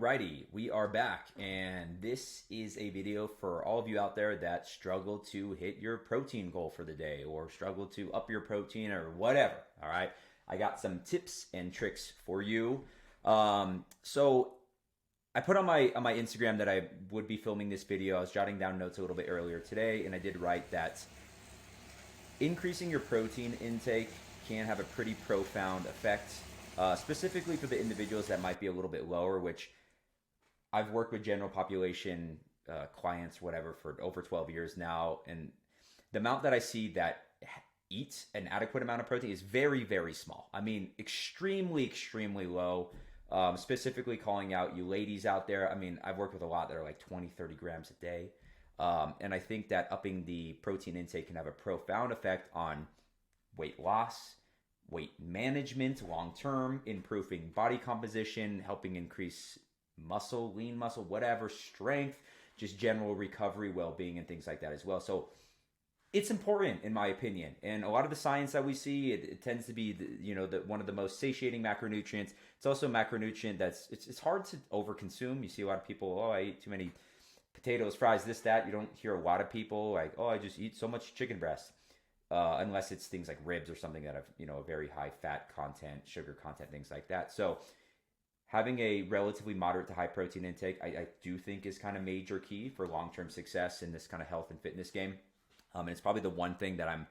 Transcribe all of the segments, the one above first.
Alrighty, we are back, and this is a video for all of you out there that struggle to hit your protein goal for the day or struggle to up your protein or whatever. All right, I got some tips and tricks for you. So I put on my Instagram that I would be filming this video. I was jotting down notes a little bit earlier today, and I did write that increasing your protein intake can have a pretty profound effect. Specifically for the individuals that might be a little bit lower, which I've worked with general population clients, whatever, for over 12 years now. And the amount that I see that eat an adequate amount of protein is very, very small. I mean, extremely, extremely low. Specifically calling out you ladies out there. I mean, I've worked with a lot that are like 20, 30 grams a day. And I think that upping the protein intake can have a profound effect on weight loss, weight management long-term, improving body composition, helping increase muscle, lean muscle, whatever, strength, just general recovery, well-being, and things like that as well. So it's important, in my opinion. And a lot of the science that we see, it tends to be, one of the most satiating macronutrients. It's also a macronutrient that's, it's hard to overconsume. You see a lot of people, oh, I eat too many potatoes, fries, this, that. You don't hear a lot of people like, oh, I just eat so much chicken breast. Unless it's things like ribs or something that have, a very high fat content, sugar content, things like that. So having a relatively moderate to high protein intake, I do think is kind of major key for long-term success in this kind of health and fitness game. And it's probably the one thing that I'm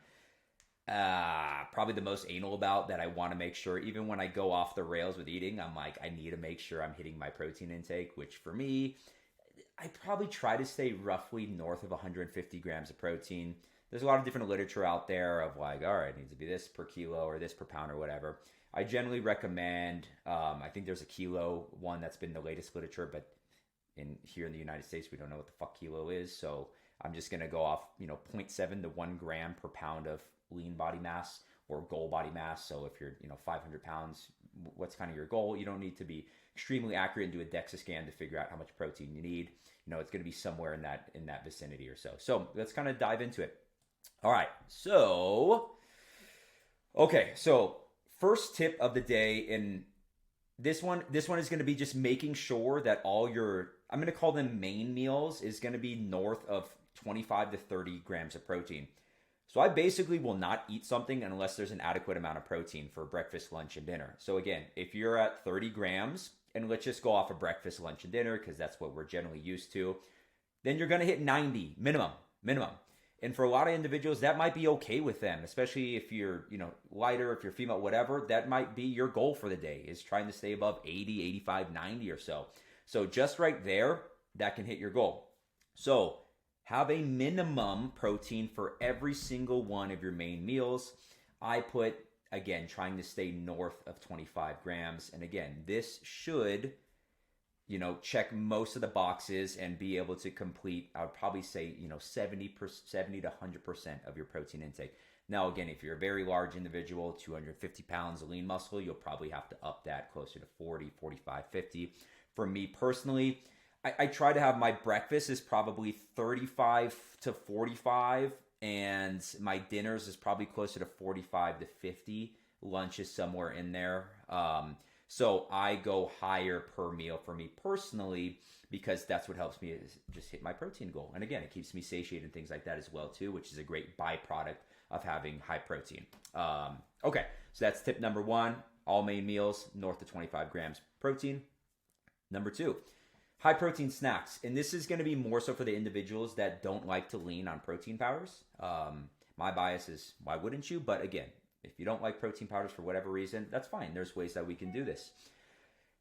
probably the most anal about, that I want to make sure, even when I go off the rails with eating, I'm like, I need to make sure I'm hitting my protein intake, which for me, I probably try to stay roughly north of 150 grams of protein. There's a lot of different literature out there of like, all right, it needs to be this per kilo or this per pound or whatever. I generally recommend, I think there's a kilo one that's been the latest literature, but here in the United States, we don't know what the fuck kilo is. So I'm just going to go off, 0.7 to 1 gram per pound of lean body mass or goal body mass. So if you're, 500 pounds, what's kind of your goal? You don't need to be extremely accurate and do a DEXA scan to figure out how much protein you need. It's going to be somewhere in that vicinity or so. So let's kind of dive into it. All right, so first tip of the day, and this one is going to be just making sure that all your, I'm going to call them main meals, is going to be north of 25 to 30 grams of protein. So I basically will not eat something unless there's an adequate amount of protein for breakfast, lunch, and dinner. So again, if you're at 30 grams, and let's just go off of breakfast, lunch, and dinner, because that's what we're generally used to, then you're going to hit 90 minimum. And for a lot of individuals, that might be okay with them, especially if you're, lighter, if you're female, whatever. That might be your goal for the day, is trying to stay above 80, 85, 90 or so. So just right there, that can hit your goal. So have a minimum protein for every single one of your main meals. I put, again, trying to stay north of 25 grams. And again, this should, check most of the boxes and be able to complete, I would probably say, 70 to 100% of your protein intake. Now, again, if you're a very large individual, 250 pounds of lean muscle, you'll probably have to up that closer to 40, 45, 50. For me personally, I try to have my breakfast is probably 35 to 45, and my dinners is probably closer to 45 to 50. Lunch is somewhere in there. So I go higher per meal for me personally, because that's what helps me is just hit my protein goal. And again, it keeps me satiated and things like that as well too, which is a great byproduct of having high protein. Okay, so that's tip number one. All main meals, north of 25 grams protein. Number two, high protein snacks. And this is going to be more so for the individuals that don't like to lean on protein powders. My bias is, why wouldn't you? But again, if you don't like protein powders for whatever reason, that's fine. There's ways that we can do this.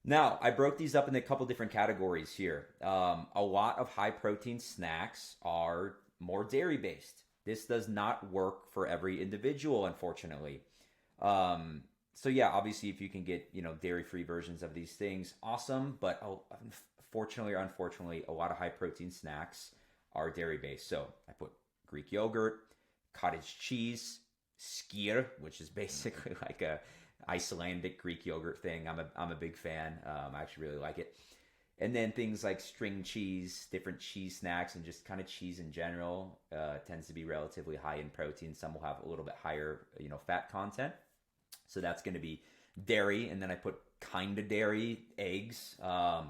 Now, I broke these up in a couple different categories here. A lot of high protein snacks are more dairy based. This does not work for every individual, unfortunately. So yeah, obviously if you can get, dairy-free versions of these things, awesome. But fortunately or unfortunately, a lot of high protein snacks are dairy based. So I put Greek yogurt, cottage cheese, skyr, which is basically like a Icelandic Greek yogurt thing. I'm a big fan. I actually really like it. And then things like string cheese, different cheese snacks, and just kind of cheese in general tends to be relatively high in protein. Some will have a little bit higher, fat content. So that's going to be dairy. And then I put kind of dairy, eggs. I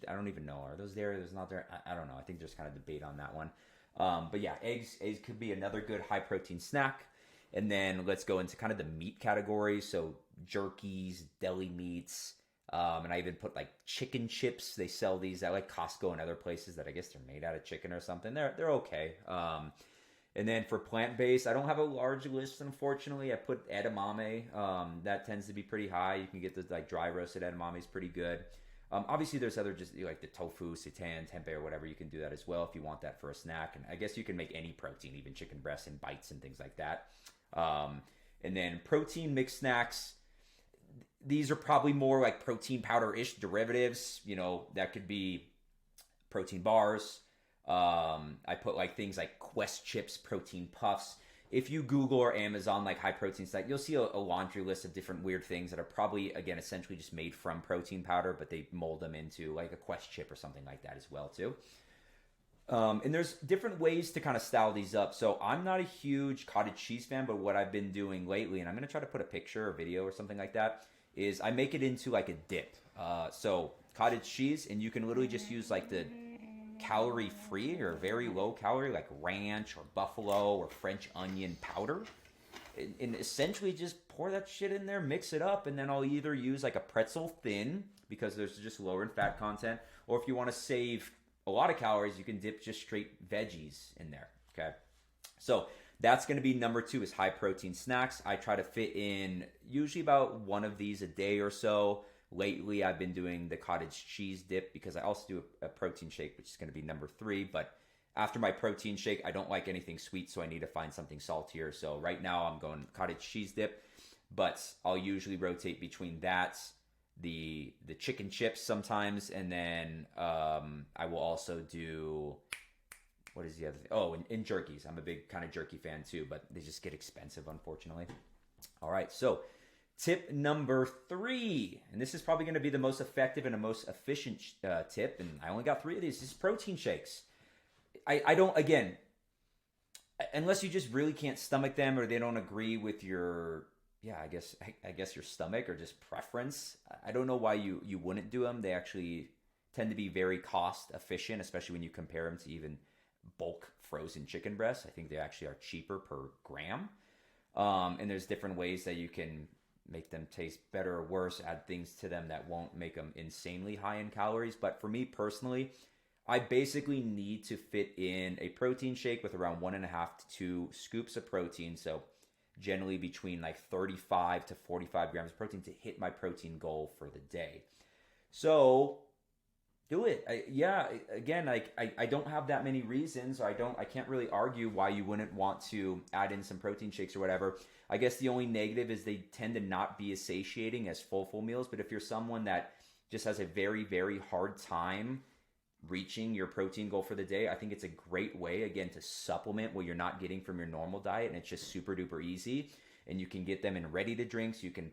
don't even know. Are those dairy? There's not there. I don't know. I think there's kind of debate on that one. But yeah, eggs could be another good high protein snack. And then let's go into kind of the meat category. So jerkies, deli meats, and I even put like chicken chips. They sell these at like Costco and other places that I guess they're made out of chicken or something. They're okay. And then for plant-based, I don't have a large list, unfortunately. I put edamame. That tends to be pretty high. You can get the like dry roasted edamame is pretty good. Obviously, there's other just like the tofu, seitan, tempeh, or whatever. You can do that as well if you want that for a snack. And I guess you can make any protein, even chicken breasts and bites and things like that. And then protein mixed snacks. These are probably more like protein powder-ish derivatives. You know, that could be protein bars. I put like things like Quest chips, protein puffs. If you Google or Amazon like high protein snack, you'll see a laundry list of different weird things that are probably, again, essentially just made from protein powder, but they mold them into like a Quest chip or something like that as well too. And there's different ways to kind of style these up. So I'm not a huge cottage cheese fan, but what I've been doing lately, and I'm going to try to put a picture or video or something like that, is I make it into like a dip. So cottage cheese, and you can literally just use like the calorie free or very low calorie like ranch or buffalo or French onion powder, and essentially just pour that shit in there, mix it up, and then I'll either use like a pretzel thin because there's just lower in fat content, or if you want to save a lot of calories, you can dip just straight veggies in there. Okay, so that's going to be number 2 is high protein snacks. I try to fit in usually about one of these a day or so. Lately, I've been doing the cottage cheese dip because I also do a protein shake, which is going to be number 3. But after my protein shake, I don't like anything sweet, so I need to find something saltier. So right now, I'm going cottage cheese dip, but I'll usually rotate between that, the chicken chips sometimes, and then I will also do, what is the other thing? Oh, and jerkies. I'm a big kind of jerky fan too, but they just get expensive, unfortunately. All right, so tip number 3, and this is probably going to be the most effective and the most efficient tip, and I only got 3 of these. This is protein shakes. I don't, again, unless you just really can't stomach them or they don't agree with your, I guess your stomach or just preference. I don't know why you wouldn't do them. They actually tend to be very cost efficient, especially when you compare them to even bulk frozen chicken breasts. I think they actually are cheaper per gram. And there's different ways that you can make them taste better or worse, add things to them that won't make them insanely high in calories. But for me personally, I basically need to fit in a protein shake with around 1.5 to 2 scoops of protein. So generally between like 35 to 45 grams of protein to hit my protein goal for the day. So do it. I don't have that many reasons. I can't really argue why you wouldn't want to add in some protein shakes or whatever. I guess the only negative is they tend to not be as satiating as full meals. But if you're someone that just has a very, very hard time reaching your protein goal for the day, I think it's a great way, again, to supplement what you're not getting from your normal diet. And it's just super duper easy. And you can get them in ready to drinks. You can,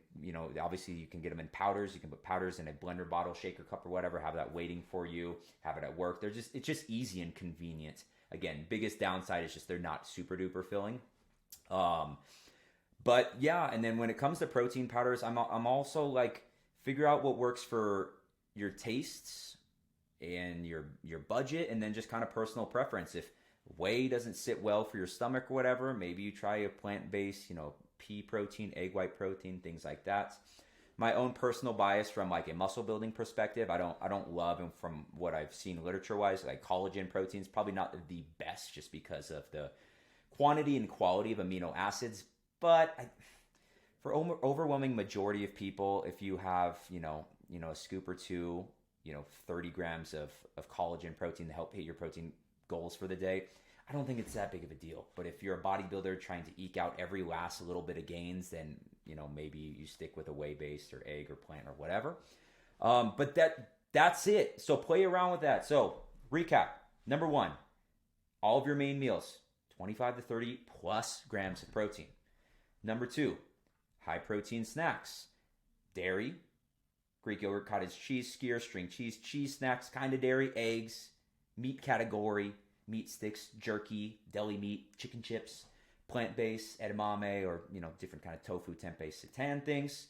obviously you can get them in powders. You can put powders in a blender bottle, shaker cup or whatever, have that waiting for you, have it at work. It's just easy and convenient. Again, biggest downside is just they're not super duper filling. But yeah, and then when it comes to protein powders, I'm also like, figure out what works for your tastes and your budget, and then just kind of personal preference. If whey doesn't sit well for your stomach or whatever, maybe you try a plant-based, pea protein, egg white protein, things like that. My own personal bias from like a muscle building perspective, I don't love, and from what I've seen literature wise, like collagen proteins, probably not the best just because of the quantity and quality of amino acids. But for overwhelming majority of people, if you have, a scoop or 2, 30 grams of collagen protein to help hit your protein goals for the day, I don't think it's that big of a deal. But if you're a bodybuilder trying to eke out every last little bit of gains, then, maybe you stick with a whey-based or egg or plant or whatever. But that's it. So play around with that. So recap. Number 1, all of your main meals, 25 to 30 plus grams of protein. Number 2, high protein snacks, dairy, Greek yogurt, cottage cheese, skyr, string cheese, cheese snacks, kind of dairy, eggs, meat category, meat sticks, jerky, deli meat, chicken chips, plant-based, edamame, or different kind of tofu, tempeh, seitan things.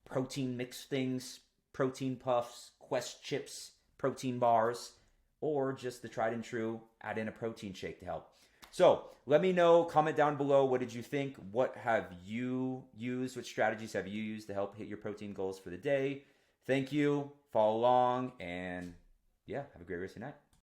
protein mix things, protein puffs, Quest chips, protein bars, or just the tried and true, add in a protein shake to help. So let me know, comment down below, what did you think? What have you used? What strategies have you used to help hit your protein goals for the day? Thank you, follow along, and yeah, have a great rest of your night.